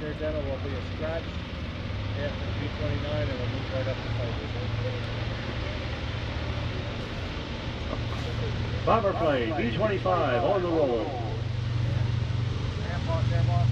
there, then it will be a scratch after B-29 and we'll move right up to fight. Bomber plane, B-25 on the roll. Stand off.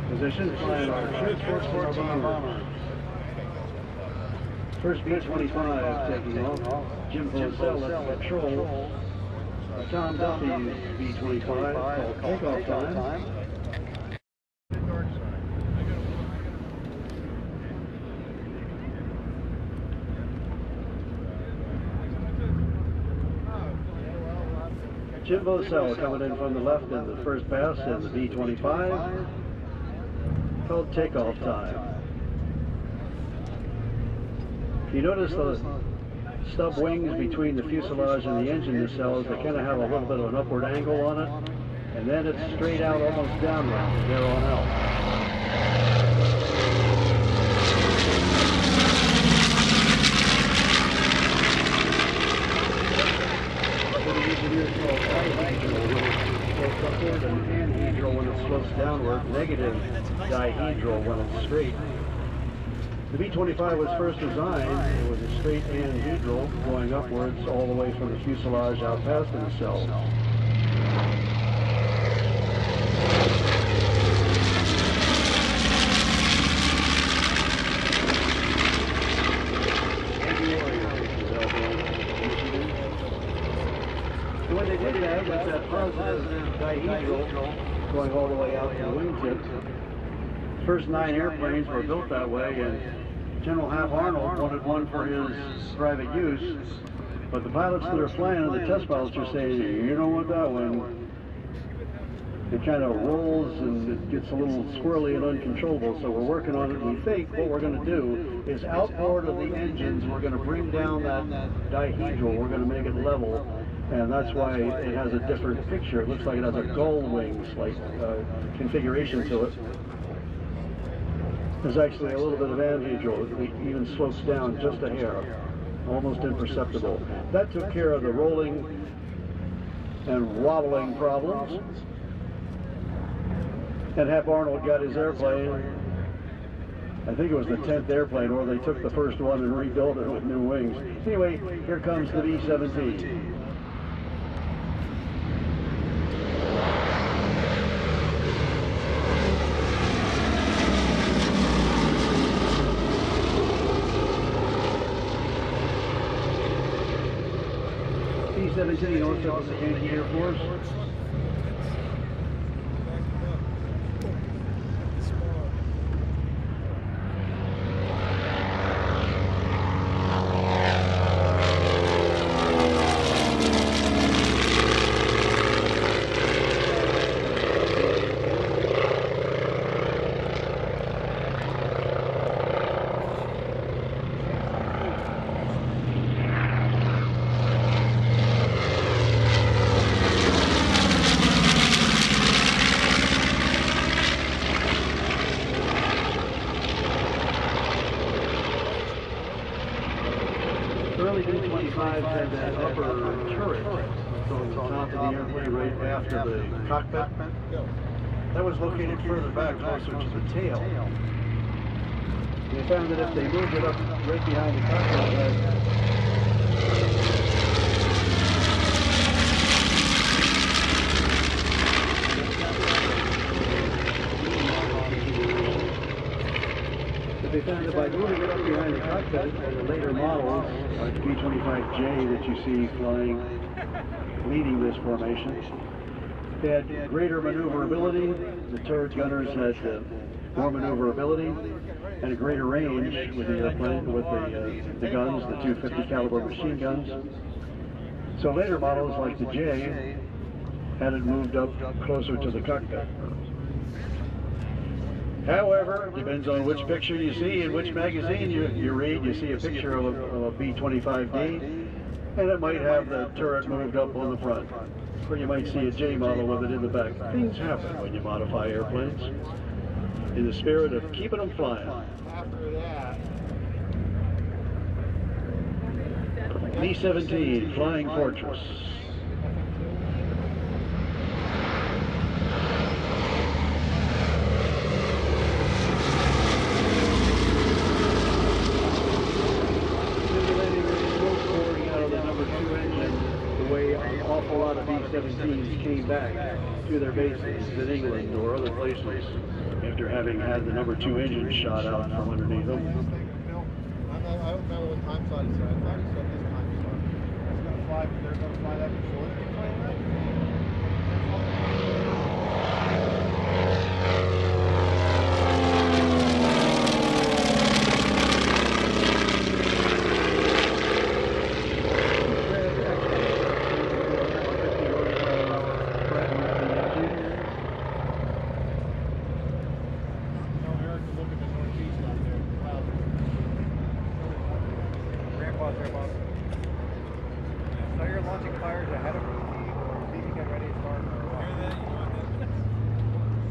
Position, flying our troops, force bomber. First B-25 taking off. Jim Vosell at patrol. Tom Duffy's B-25 called takeoff time. Jim Vosell coming in from the left in the first pass in the B-25. Called takeoff time. If you notice the stub wings between the fuselage and the engine nacelles, they kind of have a little bit of an upward angle on it, and then it's straight out almost downwind from there on out. So the engineers call dihedral upward and anhedral when it slopes downward, negative dihedral when it's straight. The B-25 was first designed, it was a straight anhedral going upwards all the way from the fuselage out past the nacelle. And what they did have was that positive dihedral going all the way out to the wingtips. First 9 airplanes were built that way, and General Hap Arnold wanted one for his private use, but the pilots that are flying and the test pilots are saying, you don't want that one. It kind of rolls and it gets a little squirrely and uncontrollable, so we're working on it. And we think what we're going to do is outboard of the engines, we're going to bring down that dihedral, we're going to make it level, and that's why it has a different picture. It looks like it has a gull wings like configuration to it. There's actually a little bit of anhedral. It even slopes down just a hair, almost imperceptible. That took care of the rolling and wobbling problems. And Hap Arnold got his airplane, I think it was the 10th airplane, or they took the first one and rebuilt it with new wings. Anyway, here comes the B-17. B-17 also was the Yankee Air Force. early B-25s had that upper turret on the top of the airplane right after the cockpit. That was located further back, closer to the tail. They found that if they moved it up right behind the cockpit, they found that by moving it up behind the cockpit, and the later models, like the B-25J that you see flying, leading this formation, they had greater maneuverability. The turret gunners had more maneuverability and a greater range with the airplane, with the guns, the 250 caliber machine guns. So later models like the J had it moved up closer to the cockpit. However, it depends on which picture you see and which magazine you read. You see a picture of a B-25D, and it might have the turret moved up on the front. Or you might see a J model with it in the back. Things happen when you modify airplanes, in the spirit of keeping them flying. After that, B-17, Flying Fortress. An awful lot of B-17s came back to their bases in England or other places after having had the number 2 engine shot out from underneath them. I don't know what time slot he said. I thought he said this time slot. They're going to fly that before they're flying that? So you're launching fires ahead of me, or did you get ready to start, or what?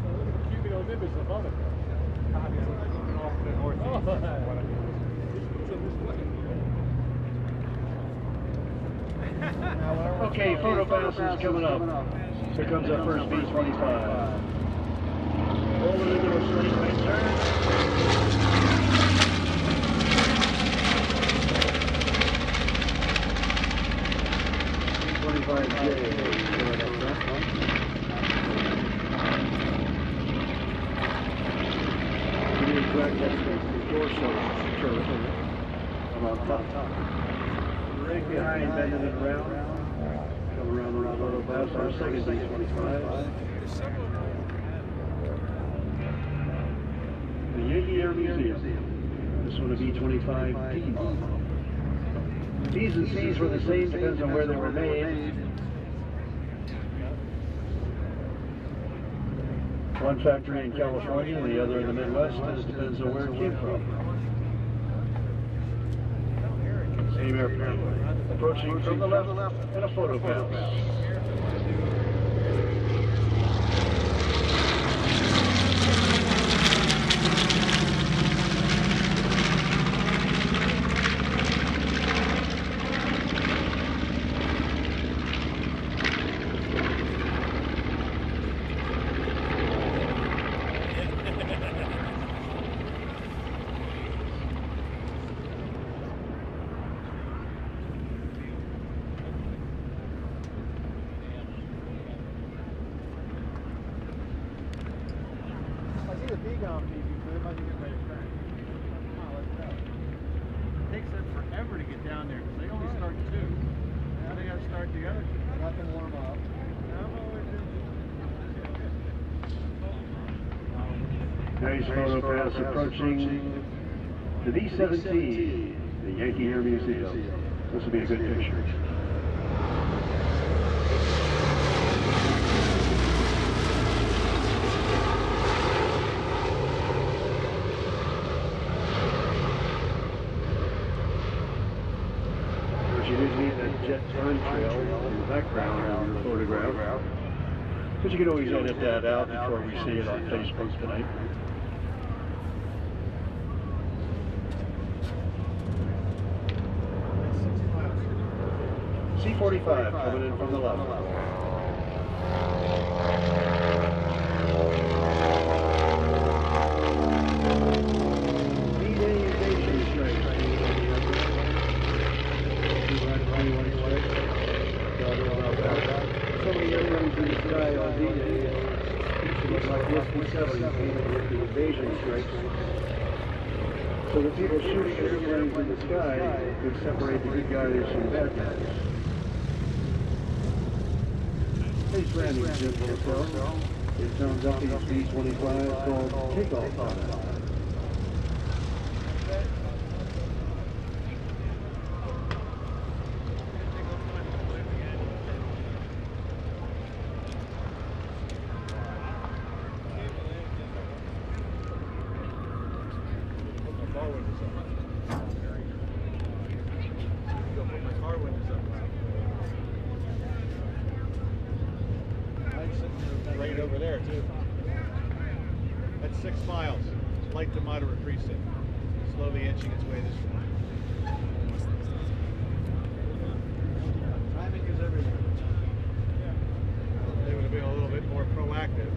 So look at the cubicle nimbus above it. Obviously, it's looking off to the northeast. Okay, photo pass is coming up. Here comes our first B-25. Roll it into a straight right turn. 25J. Right behind, bending it around. Come around the photo pass, our second B-25. The Yankee Air Museum. This one a B-25D. T's and C's were the same, depends on where they were made. One factory in California, and the other in the Midwest, and it depends on where it came from. Same airplane. Approaching from the left, and a photo pass. The B-GOM TV, so they might be getting ready to turn. Come on, let's go. It takes them forever to get down there because they only start 2. Now they got to start the other 2. Let them warm up. Nice photo pass approaching the B-17, the Yankee Air Museum. This will be a good picture. You did need that jet time trail in the background of your photograph. But you can always edit that out before we see it on Facebook tonight. C-45 coming in from the left. So many airplanes in the sky on D-Day, it looks like Whiskey 7 came in with the invasion strikes. So the people shooting at airplanes in the sky could separate the good guys from the bad guys. Base landing Jim Hotel. It turns up these C-45 called takeoff time. Right over there too. That's 6 miles. Light to moderate precip. Slowly inching its way this way. Timing is everything. They would have been a little bit more proactive.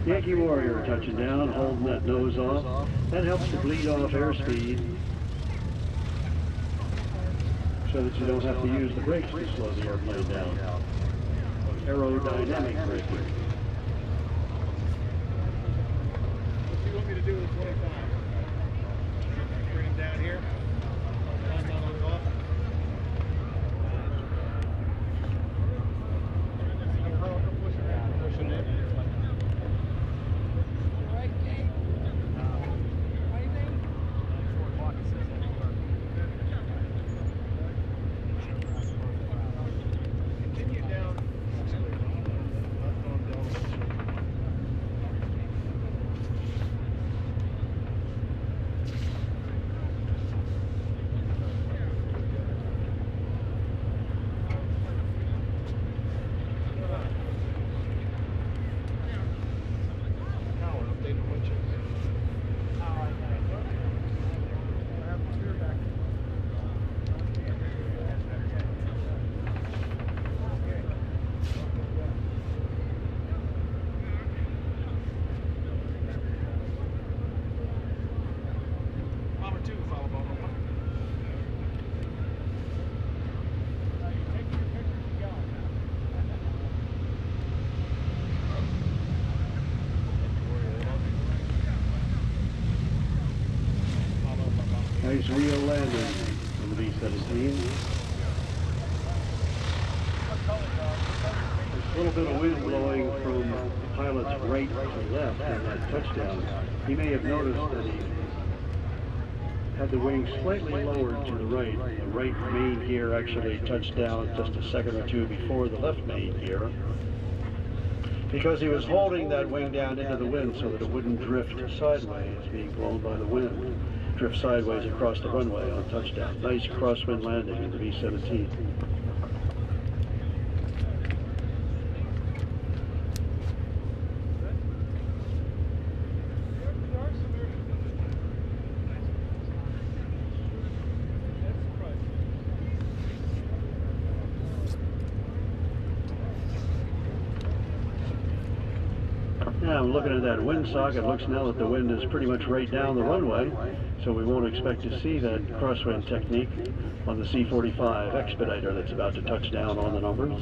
Yankee Warrior touching down, holding that nose off. That helps to bleed off airspeed so that you don't have to use the brakes to slow the airplane down. Aerodynamic braking. What do you want me to do with the 25? Bring him down here. Off. Pushing it. Nice real landing on the B-17. There's a little bit of wind blowing from the pilot's right to left in that touchdown. He may have noticed that he had the wings slightly lowered to the right. The right main gear actually touched down just a second or two before the left main gear, because he was holding that wing down into the wind so that it wouldn't drift sideways, being blown by the wind. Drift sideways across the runway on touchdown. Nice crosswind landing in the B-17. Now I'm looking at that windsock. It looks now that the wind is pretty much right down the runway, so we won't expect to see that crosswind technique on the C-45 Expeditor that's about to touch down on the numbers.